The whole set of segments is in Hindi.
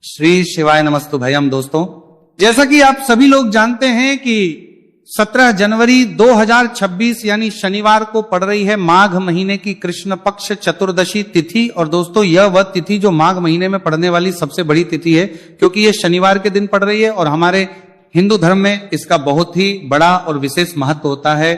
श्री शिवाय नमस्तु भयम। दोस्तों, जैसा कि आप सभी लोग जानते हैं कि 17 जनवरी 2026 यानी शनिवार को पड़ रही है माघ महीने की कृष्ण पक्ष चतुर्दशी तिथि। और दोस्तों, यह वह तिथि जो माघ महीने में पड़ने वाली सबसे बड़ी तिथि है, क्योंकि यह शनिवार के दिन पड़ रही है और हमारे हिंदू धर्म में इसका बहुत ही बड़ा और विशेष महत्व होता है।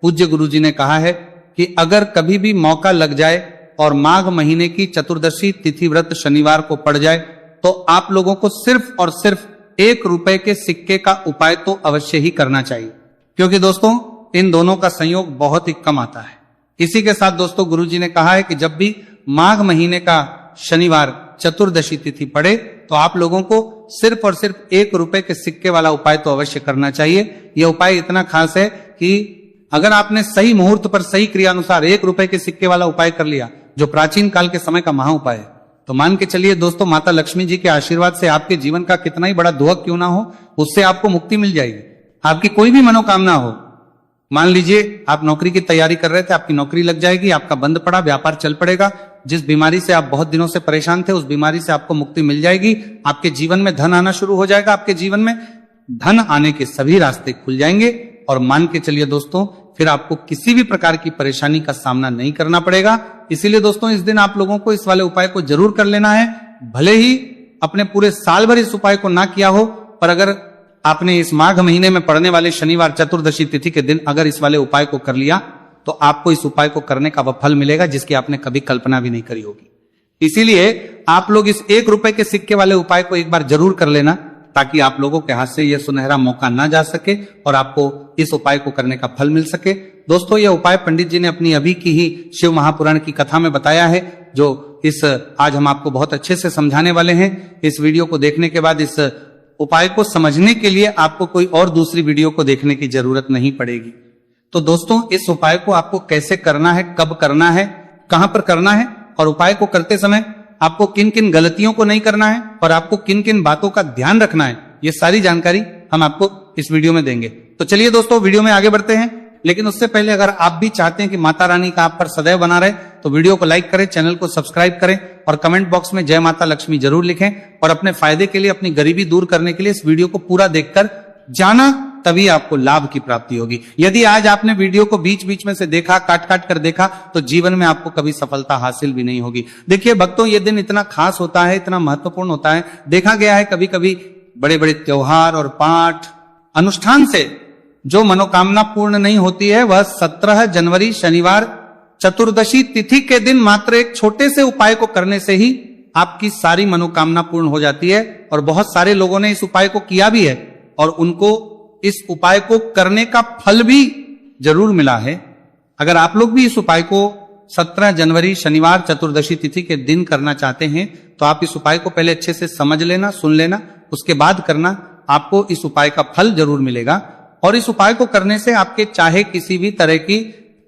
पूज्य गुरु जी ने कहा है कि अगर कभी भी मौका लग जाए और माघ महीने की चतुर्दशी तिथि व्रत शनिवार को पड़ जाए तो आप लोगों को सिर्फ और सिर्फ 1 रुपए के सिक्के का उपाय तो अवश्य ही करना चाहिए, क्योंकि दोस्तों इन दोनों का संयोग बहुत ही कम आता है। इसी के साथ दोस्तों गुरुजी ने कहा है कि जब भी माघ महीने का शनिवार चतुर्दशी तिथि पड़े तो आप लोगों को सिर्फ और सिर्फ 1 रुपए के सिक्के वाला उपाय तो अवश्य करना चाहिए। यह उपाय इतना खास है कि अगर आपने सही मुहूर्त पर सही क्रिया अनुसार 1 रुपए के सिक्के वाला उपाय कर लिया, जो प्राचीन काल के समय का महा उपाय है, तो मान के चलिए दोस्तों, माता लक्ष्मी जी के आशीर्वाद से आपके जीवन का कितना ही बड़ा दुख क्यों ना हो, उससे आपको मुक्ति मिल जाएगी। आपकी कोई भी मनोकामना हो, मान लीजिए आप नौकरी की तैयारी कर रहे थे, आपकी नौकरी लग जाएगी, आपका बंद पड़ा, व्यापार चल पड़ेगा, जिस बीमारी से आप बहुत दिनों से परेशान थे उस बीमारी से आपको मुक्ति मिल जाएगी, आपके जीवन में धन आना शुरू हो जाएगा, आपके जीवन में धन आने के सभी रास्ते खुल जाएंगे। और मान के चलिए दोस्तों, फिर आपको किसी भी प्रकार की परेशानी का सामना नहीं करना पड़ेगा। इसीलिए दोस्तों, इस दिन आप लोगों को इस वाले उपाय को जरूर कर लेना है। भले ही अपने पूरे साल भर इस उपाय को ना किया हो, पर अगर आपने इस माघ महीने में पड़ने वाले शनिवार चतुर्दशी तिथि के दिन अगर इस वाले उपाय को कर लिया तो आपको इस उपाय को करने का वह फल मिलेगा जिसकी आपने कभी कल्पना भी नहीं करी होगी। इसीलिए आप लोग इस 1 रुपए के सिक्के वाले उपाय को एक बार जरूर कर लेना, ताकि आप लोगों के हाथ से यह सुनहरा मौका ना जा सके और आपको इस उपाय को करने का फल मिल सके। दोस्तों, यह उपाय पंडित जी ने अपनी अभी की ही शिव महापुराण की कथा में बताया है, जो आज हम आपको बहुत अच्छे से समझाने वाले हैं। इस वीडियो को देखने के बाद इस उपाय को समझने के लिए आपको कोई और दूसरी वीडियो को देखने की जरूरत नहीं पड़ेगी। तो दोस्तों, इस उपाय को आपको कैसे करना है, कब करना है, कहां पर करना है और उपाय को करते समय आपको किन किन गलतियों को नहीं करना है और आपको किन किन बातों का ध्यान रखना है, ये सारी जानकारी हम आपको इस वीडियो में देंगे। तो चलिए दोस्तों, वीडियो में आगे बढ़ते हैं। लेकिन उससे पहले अगर आप भी चाहते हैं कि माता रानी का आप पर सदैव बना रहे, तो वीडियो को लाइक करें, चैनल को सब्सक्राइब करें और कमेंट बॉक्स में जय माता लक्ष्मी जरूर लिखें। और अपने फायदे के लिए, अपनी गरीबी दूर करने के लिए इस वीडियो को पूरा देखकर जाना, तभी आपको लाभ की प्राप्ति होगी। यदि आज आपने वीडियो को बीच बीच में से देखा, काट काट कर देखा, तो जीवन में आपको कभी सफलता हासिल भी नहीं होगी। देखिए भक्तों, ये दिन इतना खास होता है, इतना महत्वपूर्ण होता है। देखा गया है कभी कभी बड़े बड़े त्योहार और पाठ अनुष्ठान से जो मनोकामना पूर्ण नहीं होती है, वह 17 जनवरी शनिवार चतुर्दशी तिथि के दिन मात्र एक छोटे से उपाय को करने से ही आपकी सारी मनोकामना पूर्ण हो जाती है। और बहुत सारे लोगों ने इस उपाय को किया भी है और उनको इस उपाय को करने का फल भी जरूर मिला है। अगर आप लोग भी इस उपाय को 17 जनवरी शनिवार चतुर्दशी तिथि के दिन करना चाहते हैं तो आप इस उपाय को पहले अच्छे से समझ लेना, सुन लेना, उसके बाद करना। आपको इस उपाय का फल जरूर मिलेगा। और इस उपाय को करने से आपके चाहे किसी भी तरह की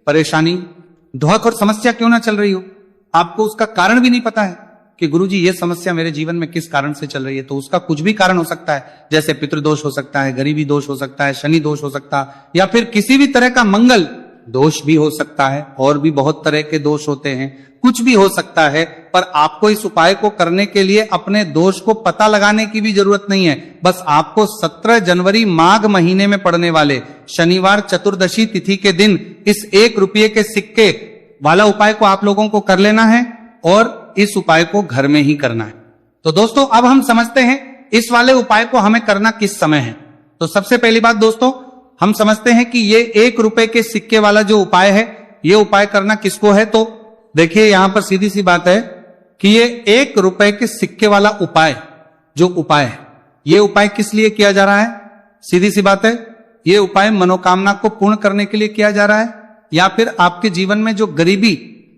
परेशानी, दुख और समस्या क्यों ना चल रही हो, आपको उसका कारण भी नहीं पता है कि गुरुजी ये समस्या मेरे जीवन में किस कारण से चल रही है, तो उसका कुछ भी कारण हो सकता है। जैसे पितृदोष हो सकता है, गरीबी दोष हो सकता है, शनि दोष हो सकता है, या फिर किसी भी तरह का मंगल दोष भी हो सकता है। और भी बहुत तरह के दोष होते हैं, कुछ भी हो सकता है। पर आपको इस उपाय को करने के लिए अपने दोष को पता लगाने की भी जरूरत नहीं है। बस आपको 17 जनवरी माघ महीने में पड़ने वाले शनिवार चतुर्दशी तिथि के दिन इस 1 रुपये के सिक्के वाला उपाय को आप लोगों को कर लेना है और इस उपाय को घर में ही करना है। तो दोस्तों, अब हम समझते हैं इस वाले उपाय को हमें करना किस समय है। तो सबसे पहली बात दोस्तों, हम समझते हैं कि ये 1 रुपए के सिक्के वाला जो उपाय है, ये उपाय करना किसको है। तो देखिए, यहां पर सीधी सी बात है कि ये 1 रुपए के सिक्के वाला उपाय जो उपाय है, ये उपाय किस लिए किया जा रहा है। सीधी सी बात है, ये उपाय मनोकामना को पूर्ण करने के लिए किया जा रहा है, या फिर आपके जीवन में जो गरीबी,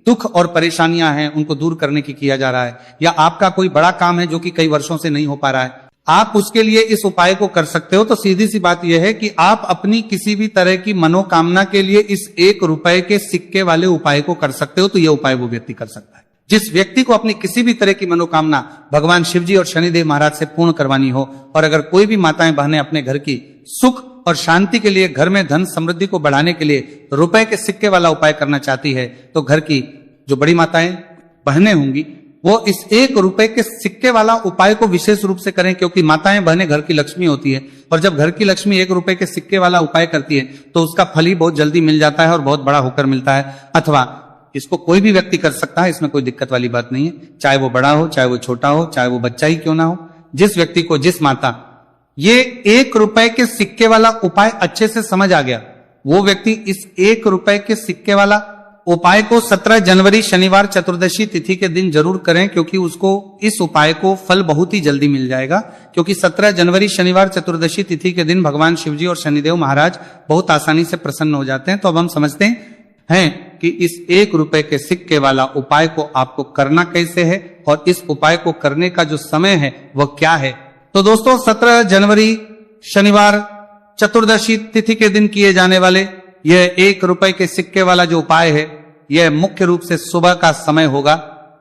दुख और परेशानियां हैं उनको दूर करने की किया जा रहा है, या आपका कोई बड़ा काम है जो कि कई वर्षों से नहीं हो पा रहा है, आप उसके लिए इस उपाय को कर सकते हो। तो सीधी सी बात यह है कि आप अपनी किसी भी तरह की मनोकामना के लिए इस 1 रुपए के सिक्के वाले उपाय को कर सकते हो। तो यह उपाय वो व्यक्ति कर सकता है जिस व्यक्ति को अपनी किसी भी तरह की मनोकामना भगवान शिव जी और शनिदेव महाराज से पूर्ण करवानी हो। और अगर कोई भी माताएं बहनें अपने घर की सुख और शांति के लिए, घर में धन समृद्धि को बढ़ाने के लिए रुपए के सिक्के वाला उपाय करना चाहती है, तो घर की जो बड़ी माताएं बहनें होंगी वो इस 1 रुपए के सिक्के वाला उपाय को विशेष रूप से करें, क्योंकि माताएं बहनें घर की लक्ष्मी होती है, और जब घर की लक्ष्मी 1 रुपए के सिक्के वाला उपाय करती है तो उसका फल ही बहुत जल्दी मिल जाता है और बहुत बड़ा होकर मिलता है। अथवा इसको कोई भी व्यक्ति कर सकता है, इसमें कोई दिक्कत वाली बात नहीं है, चाहे वो बड़ा हो, चाहे वो छोटा हो, चाहे वो बच्चा ही क्यों ना हो। जिस व्यक्ति को, जिस माता ये 1 रुपए के सिक्के वाला उपाय अच्छे से समझ आ गया, वो व्यक्ति इस 1 रुपए के सिक्के वाला उपाय को 17 जनवरी शनिवार चतुर्दशी तिथि के दिन जरूर करें, क्योंकि उसको इस उपाय को फल बहुत ही जल्दी मिल जाएगा। क्योंकि 17 जनवरी शनिवार चतुर्दशी तिथि के दिन भगवान शिवजी और शनिदेव महाराज बहुत आसानी से प्रसन्न हो जाते हैं। तो अब हम समझते हैं कि इस 1 रुपए के सिक्के वाला उपाय को आपको करना कैसे है और इस उपाय को करने का जो समय है वह क्या है। तो दोस्तों 17 जनवरी शनिवार चतुर्दशी तिथि के दिन किए जाने वाले यह 1 रुपए के सिक्के वाला जो उपाय है, यह मुख्य रूप से सुबह का समय होगा,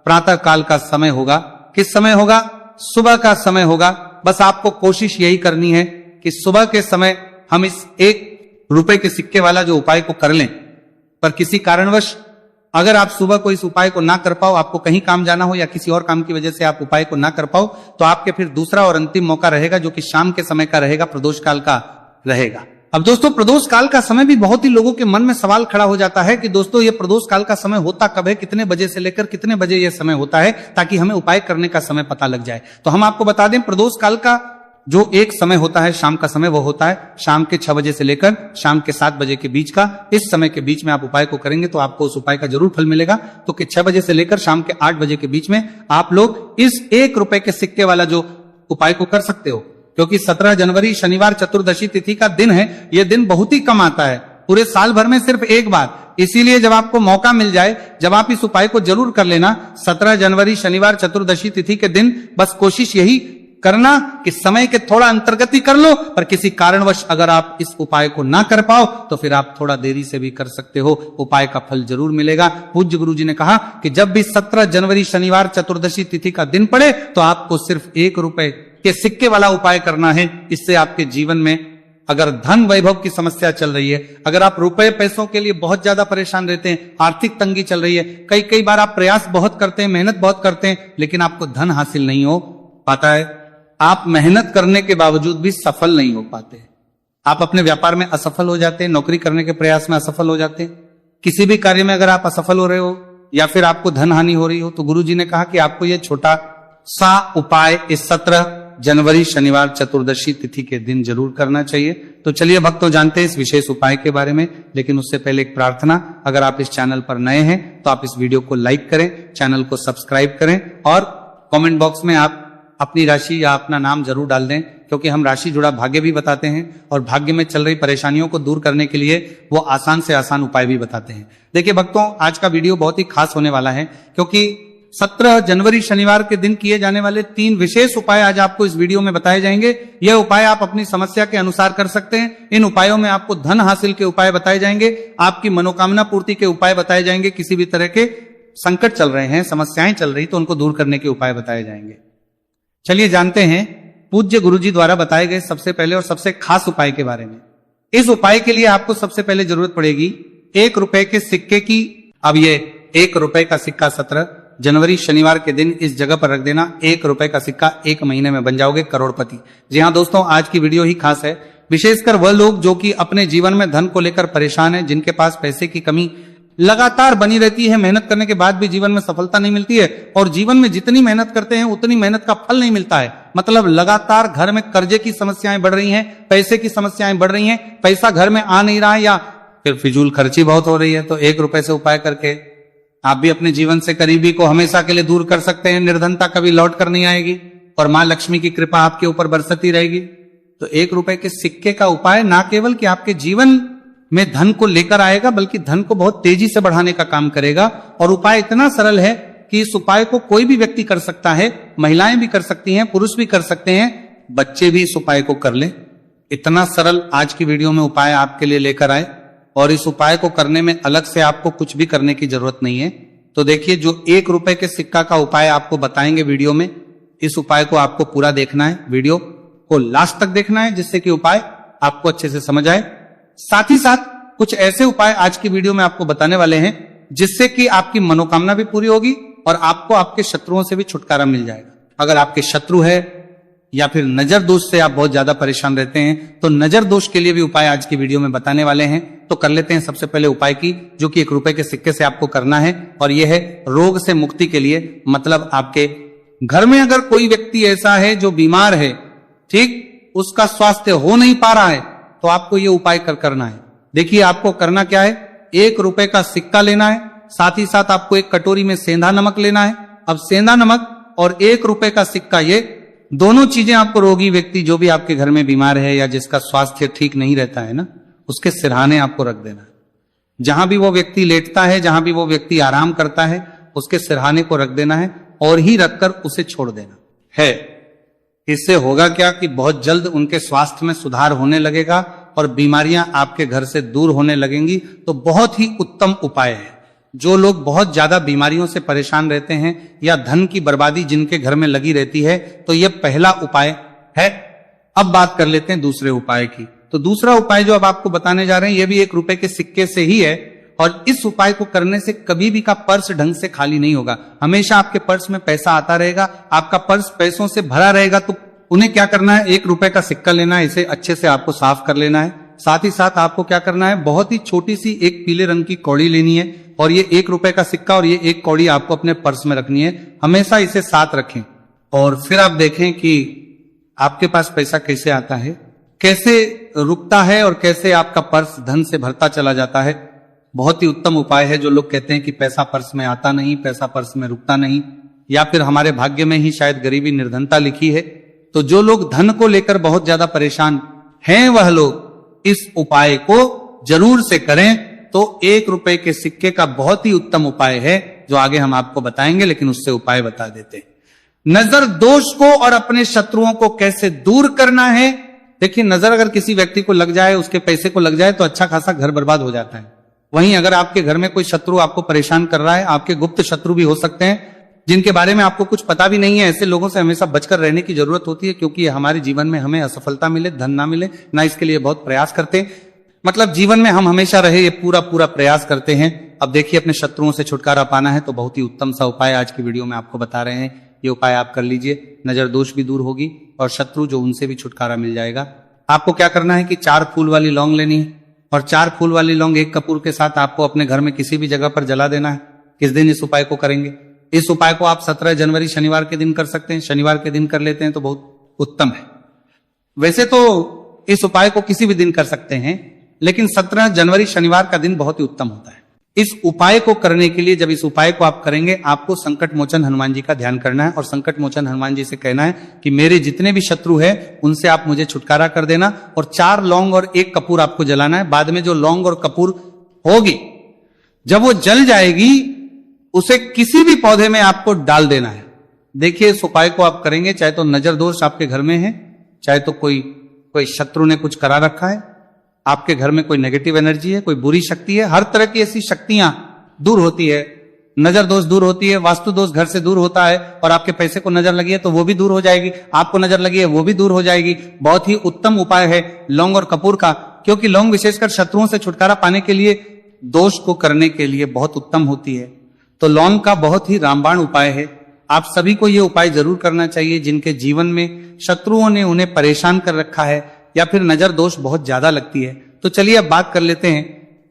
प्रातः काल का समय होगा। किस समय होगा? सुबह का समय होगा। बस आपको कोशिश यही करनी है कि सुबह के समय हम इस 1 रुपए के सिक्के वाला जो उपाय को कर लें। पर किसी कारणवश अगर आप सुबह को इस उपाय को ना कर पाओ, आपको कहीं काम जाना हो या किसी और काम की वजह से आप उपाय को ना कर पाओ, तो आपके फिर दूसरा और अंतिम मौका रहेगा, जो कि शाम के समय का रहेगा, प्रदोष काल का रहेगा। अब दोस्तों प्रदोष काल का समय भी बहुत ही लोगों के मन में सवाल खड़ा हो जाता है कि दोस्तों ये प्रदोष काल का समय होता कब है, कितने बजे से लेकर कितने बजे ये समय होता है, ताकि हमें उपाय करने का समय पता लग जाए। तो हम आपको बता दें, प्रदोष काल का जो एक समय होता है, शाम का समय, वो होता है शाम के 6 बजे से लेकर शाम के 7 बजे के बीच का। इस समय के बीच में आप उपाय को करेंगे तो आपको उस उपाय का जरूर फल मिलेगा। तो कि 6 बजे से लेकर शाम के 8 बजे के बीच में आप लोग इस 1 रुपए के सिक्के वाला जो उपाय को कर सकते हो, क्योंकि 17 जनवरी शनिवार चतुर्दशी तिथि का दिन है। यह दिन बहुत ही कम आता है, पूरे साल भर में सिर्फ एक बार। इसीलिए जब आपको मौका मिल जाए, जब आप इस उपाय को जरूर कर लेना। 17 जनवरी शनिवार चतुर्दशी तिथि के दिन बस कोशिश यही करना कि समय के थोड़ा अंतर्गति कर लो, पर किसी कारणवश अगर आप इस उपाय को ना कर पाओ तो फिर आप थोड़ा देरी से भी कर सकते हो, उपाय का फल जरूर मिलेगा। पूज्य गुरु जी ने कहा कि जब भी 17 जनवरी शनिवार चतुर्दशी तिथि का दिन पड़े तो आपको सिर्फ 1 रुपए के सिक्के वाला उपाय करना है। इससे आपके जीवन में अगर धन वैभव की समस्या चल रही है, अगर आप रुपए पैसों के लिए बहुत ज्यादा परेशान रहते हैं, आर्थिक तंगी चल रही है, कई बार आप प्रयास बहुत करते हैं, मेहनत बहुत करते हैं, लेकिन आपको धन हासिल नहीं हो पाता है, आप मेहनत करने के बावजूद भी सफल नहीं हो पाते, आप अपने व्यापार में असफल हो जाते हैं, नौकरी करने के प्रयास में असफल हो जाते हैं, किसी भी कार्य में अगर आप असफल हो रहे हो या फिर आपको धन हानि हो रही हो, तो गुरु जी ने कहा कि आपको यह छोटा सा उपाय इस 17 जनवरी शनिवार चतुर्दशी तिथि के दिन जरूर करना चाहिए। तो चलिए भक्तों, जानते हैं इस विशेष उपाय के बारे में, लेकिन उससे पहले एक प्रार्थना। अगर आप इस चैनल पर नए हैं तो आप इस वीडियो को लाइक करें, चैनल को सब्सक्राइब करें और कमेंट बॉक्स में आप अपनी राशि या अपना नाम जरूर डाल दें, क्योंकि हम राशि जुड़ा भाग्य भी बताते हैं और भाग्य में चल रही परेशानियों को दूर करने के लिए वो आसान से आसान उपाय भी बताते हैं। देखिए भक्तों, आज का वीडियो बहुत ही खास होने वाला है, क्योंकि 17 जनवरी शनिवार के दिन किए जाने वाले 3 विशेष उपाय आज आपको इस वीडियो में बताए जाएंगे। यह उपाय आप अपनी समस्या के अनुसार कर सकते हैं। इन उपायों में आपको धन हासिल के उपाय बताए जाएंगे, आपकी मनोकामना पूर्ति के उपाय बताए जाएंगे, किसी भी तरह के संकट चल रहे हैं, समस्याएं चल रही तो उनको दूर करने के उपाय बताए जाएंगे। चलिए जानते हैं पूज्य गुरुजी द्वारा बताए गए सबसे पहले और सबसे खास उपाय के बारे में। इस उपाय के लिए आपको सबसे पहले जरूरत पड़ेगी 1 रुपए के सिक्के की। अब ये 1 रुपए का सिक्का 17 जनवरी शनिवार के दिन इस जगह पर रख देना। 1 रुपए का सिक्का 1 महीने में बन जाओगे करोड़पति। जी हाँ दोस्तों, आज की वीडियो ही खास है, विशेषकर वह लोग जो कि अपने जीवन में धन को लेकर परेशान हैं, जिनके पास पैसे की कमी लगातार बनी रहती है, मेहनत करने के बाद भी जीवन में सफलता नहीं मिलती है, और जीवन में जितनी मेहनत करते हैं उतनी मेहनत का फल नहीं मिलता है। मतलब लगातार घर में कर्जे की समस्याएं बढ़ रही हैं, पैसे की समस्याएं बढ़ रही हैं, पैसा घर में आ नहीं रहा है या फिर फिजूल खर्ची बहुत हो रही है। तो 1 रुपए से उपाय करके आप भी अपने जीवन से करीबी को हमेशा के लिए दूर कर सकते हैं। निर्धनता कभी लौट कर नहीं आएगी और मां लक्ष्मी की कृपा आपके ऊपर बरसती रहेगी। तो 1 रुपए के सिक्के का उपाय ना केवल कि आपके जीवन में धन को लेकर आएगा, बल्कि धन को बहुत तेजी से बढ़ाने का काम करेगा। और उपाय इतना सरल है कि इस उपाय को कोई भी व्यक्ति कर सकता है, महिलाएं भी कर सकती हैं, पुरुष भी कर सकते हैं, बच्चे भी इस उपाय को कर ले। इतना सरल आज की वीडियो में उपाय आपके लिए लेकर आए, और इस उपाय को करने में अलग से आपको कुछ भी करने की जरूरत नहीं है। तो देखिए, जो 1 रुपए के सिक्का का उपाय आपको बताएंगे वीडियो में, इस उपाय को आपको पूरा देखना है, वीडियो को लास्ट तक देखना है, जिससे कि उपाय आपको अच्छे से समझ आए। साथ ही साथ कुछ ऐसे उपाय आज की वीडियो में आपको बताने वाले हैं जिससे कि आपकी मनोकामना भी पूरी होगी और आपको आपके शत्रुओं से भी छुटकारा मिल जाएगा। अगर आपके शत्रु है या फिर नजर दोष से आप बहुत ज्यादा परेशान रहते हैं तो नजर दोष के लिए भी उपाय आज की वीडियो में बताने वाले हैं। तो कर लेते हैं सबसे पहले उपाय की, जो कि 1 रुपए के सिक्के से आपको करना है, और यह है रोग से मुक्ति के लिए। मतलब आपके घर में अगर कोई व्यक्ति ऐसा है जो बीमार है, ठीक, उसका स्वास्थ्य हो नहीं पा रहा है, तो आपको यह उपाय करना है। देखिए आपको करना क्या है, 1 रुपए का सिक्का लेना है, साथ ही साथ आपको एक कटोरी में सेंधा नमक लेना है। अब सेंधा नमक और 1 रुपए का सिक्का, ये दोनों चीजें आपको रोगी व्यक्ति जो भी आपके घर में बीमार है या जिसका स्वास्थ्य ठीक नहीं रहता है ना, उसके सिरहाने आपको रख देना है। जहां भी वो व्यक्ति लेटता है, जहां भी वो व्यक्ति आराम करता है, उसके सिरहाने को रख देना है और ही रखकर उसे छोड़ देना है। इससे होगा क्या कि बहुत जल्द उनके स्वास्थ्य में सुधार होने लगेगा और बीमारियां आपके घर से दूर होने लगेंगी। तो बहुत ही उत्तम उपाय है। जो लोग बहुत ज्यादा बीमारियों से परेशान रहते हैं या धन की बर्बादी जिनके घर में लगी रहती है, तो यह पहला उपाय है। अब बात कर लेते हैं दूसरे उपाय की। तो दूसरा उपाय जो अब आपको बताने जा रहे हैं, यह भी 1 रुपए के सिक्के से ही है, और इस उपाय को करने से कभी भी का पर्स ढंग से खाली नहीं होगा। हमेशा आपके पर्स में पैसा आता रहेगा, आपका पर्स पैसों से भरा रहेगा। तो उन्हें क्या करना है, 1 रुपए का सिक्का लेना है, इसे अच्छे से आपको साफ कर लेना है। साथ ही साथ आपको क्या करना है, बहुत ही छोटी सी एक पीले रंग की कौड़ी लेनी है, और ये 1 रुपए का सिक्का और ये एक कौड़ी आपको अपने पर्स में रखनी है। हमेशा इसे साथ रखें और फिर आप देखें कि आपके पास पैसा कैसे आता है, कैसे रुकता है और कैसे आपका पर्स धन से भरता चला जाता है। बहुत ही उत्तम उपाय है। जो लोग कहते हैं कि पैसा पर्स में आता नहीं, पैसा पर्स में रुकता नहीं, या फिर हमारे भाग्य में ही शायद गरीबी निर्धनता लिखी है, तो जो लोग धन को लेकर बहुत ज्यादा परेशान हैं, वह लोग इस उपाय को जरूर से करें। तो 1 रुपए के सिक्के का बहुत ही उत्तम उपाय है, जो आगे हम आपको बताएंगे, लेकिन उससे उपाय बता देते हैं। नजर दोष को और अपने शत्रुओं को कैसे दूर करना है। देखिए, नजर अगर किसी व्यक्ति को लग जाए, उसके पैसे को लग जाए, तो अच्छा खासा घर बर्बाद हो जाता है। वहीं अगर आपके घर में कोई शत्रु आपको परेशान कर रहा है, आपके गुप्त शत्रु भी हो सकते हैं जिनके बारे में आपको कुछ पता भी नहीं है, ऐसे लोगों से हमेशा बचकर रहने की जरूरत होती है, क्योंकि हमारे जीवन में हमें असफलता मिले, धन ना मिले, ना इसके लिए बहुत प्रयास करते हैं। मतलब जीवन में हम हमेशा रहे, ये पूरा प्रयास करते हैं। अब देखिए, अपने शत्रुओं से छुटकारा पाना है तो बहुत ही उत्तम सा उपाय आज की वीडियो में आपको बता रहे हैं। ये उपाय आप कर लीजिए, नजर दोष भी दूर होगी और शत्रु जो उनसे भी छुटकारा मिल जाएगा। आपको क्या करना है कि 4 फूल वाली लौंग लेनी है, और 4 फूल वाली लौंग 1 कपूर के साथ आपको अपने घर में किसी भी जगह पर जला देना है। किस दिन इस उपाय को करेंगे? इस उपाय को आप 17 जनवरी शनिवार के दिन कर सकते हैं। शनिवार के दिन कर लेते हैं तो बहुत उत्तम है। वैसे तो इस उपाय को किसी भी दिन कर सकते हैं, लेकिन 17 जनवरी शनिवार का दिन बहुत ही उत्तम होता है। इस उपाय को करने के लिए, जब इस उपाय को आप करेंगे, आपको संकट मोचन हनुमान जी का ध्यान करना है और संकट मोचन हनुमान जी से कहना है कि मेरे जितने भी शत्रु हैं उनसे आप मुझे छुटकारा कर देना। और 4 लौंग और 1 कपूर आपको जलाना है। बाद में जो लौंग और कपूर होगी, जब वो जल जाएगी, उसे किसी भी पौधे में आपको डाल देना है। देखिए, इस उपाय को आप करेंगे, चाहे तो नजर दोष आपके घर में है, चाहे तो कोई शत्रु ने कुछ करा रखा है, आपके घर में कोई नेगेटिव एनर्जी है, कोई बुरी शक्ति है, हर तरह की ऐसी शक्तियां दूर होती है। नजर दोष दूर होती है, वास्तु दोष घर से दूर होता है, और आपके पैसे को नजर लगी है तो वो भी दूर हो जाएगी, आपको नजर लगी है वो भी दूर हो जाएगी। बहुत ही उत्तम उपाय है लौंग और कपूर का, क्योंकि लौंग विशेषकर शत्रुओं से छुटकारा पाने के लिए, दोष को करने के लिए बहुत उत्तम होती है। तो लौंग का बहुत ही रामबाण उपाय है। आप सभी को यह उपाय जरूर करना चाहिए जिनके जीवन में शत्रुओं ने उन्हें परेशान कर रखा है या फिर नजर दोष बहुत ज्यादा लगती है। तो चलिए अब बात कर लेते हैं,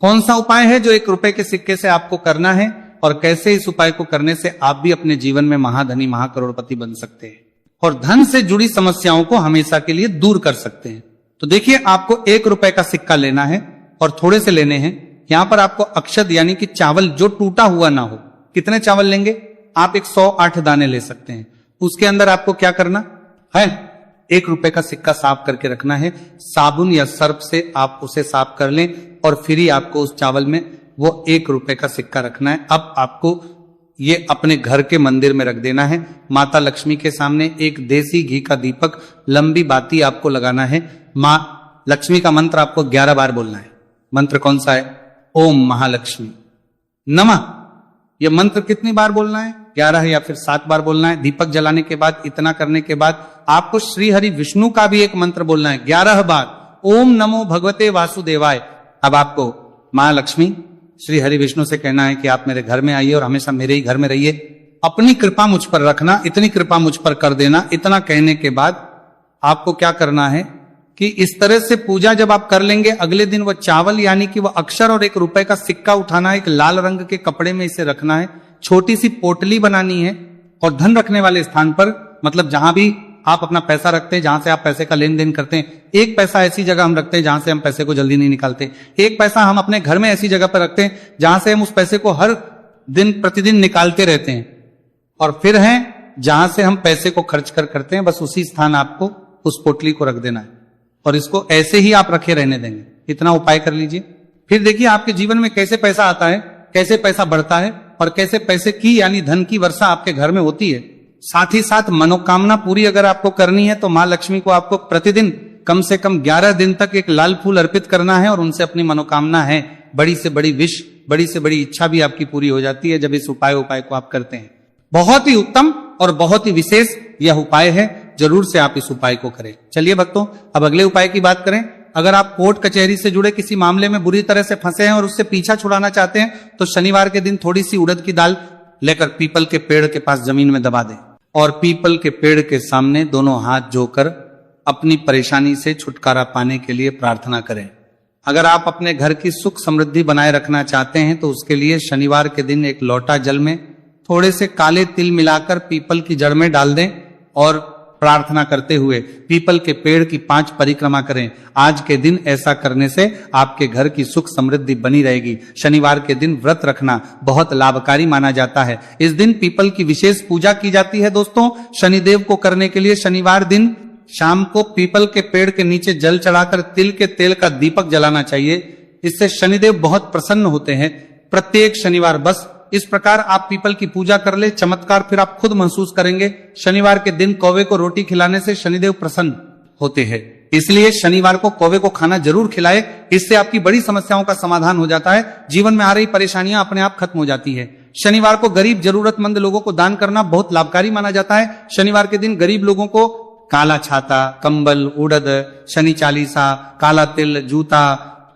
कौन सा उपाय है जो 1 रुपए के सिक्के से आपको करना है, और कैसे इस उपाय को करने से आप भी अपने जीवन में महाधनी महाकरोड़पति बन सकते हैं और धन से जुड़ी समस्याओं को हमेशा के लिए दूर कर सकते हैं। तो देखिए, आपको 1 रुपए का सिक्का लेना है और थोड़े से लेने हैं। यहां पर आपको अक्षत यानी कि चावल जो टूटा हुआ ना हो, कितने चावल लेंगे आप? 108 दाने ले सकते हैं। उसके अंदर आपको क्या करना है, 1 रुपए का सिक्का साफ करके रखना है। साबुन या सर्फ से आप उसे साफ कर लें और फिर ही आपको उस चावल में वो 1 रुपए का सिक्का रखना है। अब आपको ये अपने घर के मंदिर में रख देना है। माता लक्ष्मी के सामने एक देसी घी का दीपक, लंबी बाती आपको लगाना है। मां लक्ष्मी का मंत्र आपको 11 बार बोलना है। मंत्र कौन सा है? ओम महालक्ष्मी नमः। यह मंत्र कितनी बार बोलना है? 11 या फिर 7 बार बोलना है। दीपक जलाने के बाद, इतना करने के बाद आपको श्री हरि विष्णु का भी एक मंत्र बोलना है 11 बार, ओम नमो भगवते वासुदेवाय। अब आपको मां लक्ष्मी, श्री हरि विष्णु से कहना है कि आप मेरे घर में आइए और हमेशा मेरे ही घर में रहिए। अपनी कृपा मुझ पर रखना, इतनी कृपा मुझ पर कर देना। इतना कहने के बाद आपको क्या करना है कि इस तरह से पूजा जब आप कर लेंगे, अगले दिन वह चावल यानी कि वह अक्षर और 1 रुपए का सिक्का उठाना है, एक लाल रंग के कपड़े में इसे रखना है, छोटी सी पोटली बनानी है और धन रखने वाले स्थान पर, मतलब जहां भी आप अपना पैसा रखते हैं, जहां से आप पैसे का लेन देन करते हैं, 1 पैसा ऐसी जगह हम रखते हैं जहां से हम पैसे को जल्दी नहीं निकालते। 1 पैसा हम अपने घर में ऐसी जगह पर रखते हैं जहां से हम उस पैसे को हर दिन प्रतिदिन निकालते रहते हैं। और फिर है जहां से हम पैसे को खर्च करते हैं, बस उसी स्थान आपको उस पोटली को रख देना है और इसको ऐसे ही आप रखे रहने देंगे। इतना उपाय कर लीजिए। फिर देखिए आपके जीवन में कैसे पैसा आता है, कैसे पैसा बढ़ता है और कैसे पैसे की यानी धन की वर्षा आपके घर में होती है। साथ ही साथ मनोकामना पूरी अगर आपको करनी है तो मां लक्ष्मी को आपको प्रतिदिन कम से कम 11 दिन तक एक लाल फूल अर्पित करना है और उनसे अपनी मनोकामना है, बड़ी से बड़ी विश, बड़ी से बड़ी इच्छा भी आपकी पूरी हो जाती है जब इस उपाय को आप करते हैं। बहुत ही उत्तम और बहुत ही विशेष यह उपाय है, जरूर से आप इस उपाय को करें। चलिए भक्तों, अब अगले उपाय की बात करें। अगर आप कोर्ट कचहरी से जुड़े किसी मामले में बुरी तरह से फंसे हैं और उससे पीछा छुड़ाना चाहते हैं तो शनिवार के दिन थोड़ी सी उड़द की दाल लेकर पीपल के पेड़ के पास जमीन में दबा दें और पीपल के पेड़ के सामने दोनों हाथ जोड़कर अपनी परेशानी से छुटकारा पाने के लिए प्रार्थना करें। अगर आप अपने घर की सुख समृद्धि बनाए रखना चाहते हैं तो उसके लिए शनिवार के दिन 1 लोटा जल में थोड़े से काले तिल मिलाकर पीपल की जड़ में डाल दें और प्रार्थना करते हुए पीपल के पेड़ की 5 परिक्रमा करें। आज के दिन ऐसा करने से आपके घर की सुख समृद्धि बनी रहेगी। शनिवार के दिन व्रत रखना बहुत लाभकारी माना जाता है। इस दिन पीपल की विशेष पूजा की जाती है। दोस्तों, शनिदेव को करने के लिए शनिवार दिन शाम को पीपल के पेड़ के नीचे जल चढ़ाकर तिल के तेल का दीपक जलाना चाहिए। इससे शनिदेव बहुत प्रसन्न होते हैं। प्रत्येक शनिवार बस इस प्रकार आप पीपल की पूजा कर ले, चमत्कार फिर आप खुद महसूस करेंगे। शनिवार के दिन कौवे को रोटी खिलाने से शनिदेव प्रसन्न होते हैं, इसलिए शनिवार को कौवे को खाना जरूर खिलाए। इससे आपकी बड़ी समस्याओं का समाधान हो जाता है, जीवन में आ रही परेशानियां अपने आप खत्म हो जाती है। शनिवार को गरीब जरूरतमंद लोगों को दान करना बहुत लाभकारी माना जाता है। शनिवार के दिन गरीब लोगों को काला छाता, कंबल, उड़द, शनि चालीसा, काला तिल, जूता,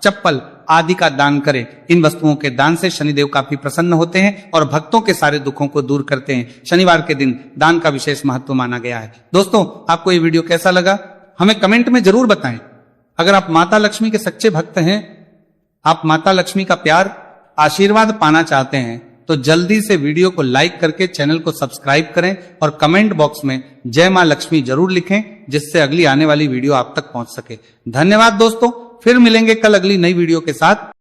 चप्पल आदि का दान करें। इन वस्तुओं के दान से शनिदेव काफी प्रसन्न होते हैं और भक्तों के सारे दुखों को दूर करते हैं। शनिवार के दिन दान का विशेष महत्व माना गया है। दोस्तों, आपको ये वीडियो कैसा लगा हमें कमेंट में जरूर बताएं। अगर आप माता लक्ष्मी के सच्चे भक्त हैं, आप माता लक्ष्मी का प्यार, आशीर्वाद पाना चाहते हैं तो जल्दी से वीडियो को लाइक करके चैनल को सब्सक्राइब करें और कमेंट बॉक्स में जय मां लक्ष्मी जरूर लिखें, जिससे अगली आने वाली वीडियो आप तक पहुंच सके। धन्यवाद दोस्तों, फिर मिलेंगे कल अगली नई वीडियो के साथ।